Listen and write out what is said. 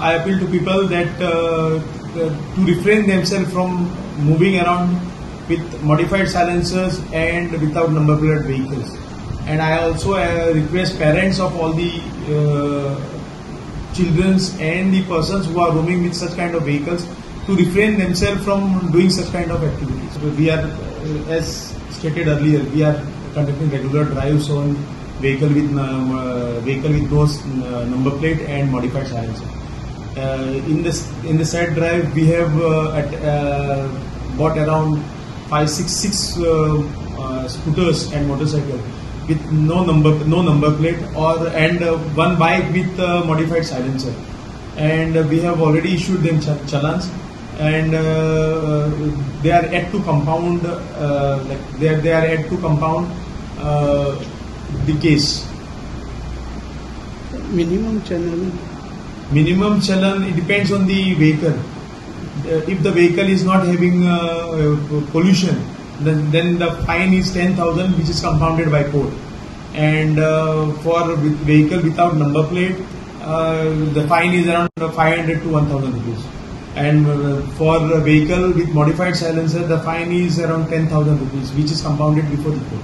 I appeal to people that to refrain themselves from moving around with modified silencers and without number plate vehicles. And I also request parents of all the children and the persons who are roaming with such kind of vehicles to refrain themselves from doing such kind of activities. We are, as stated earlier, we are conducting regular drives on vehicle with no number plate and modified silencer. In the said drive, we have bought around 6 scooters and motorcycles with no number plate and one bike with modified silencer, and we have already issued them challans, and they are yet to compound they are yet to compound the case. Minimum challan, it depends on the vehicle. If the vehicle is not having pollution, then the fine is 10,000, which is compounded by court. And for vehicle without number plate, the fine is around 500 to 1,000 rupees. And for vehicle with modified silencer, the fine is around 10,000 rupees, which is compounded before the court.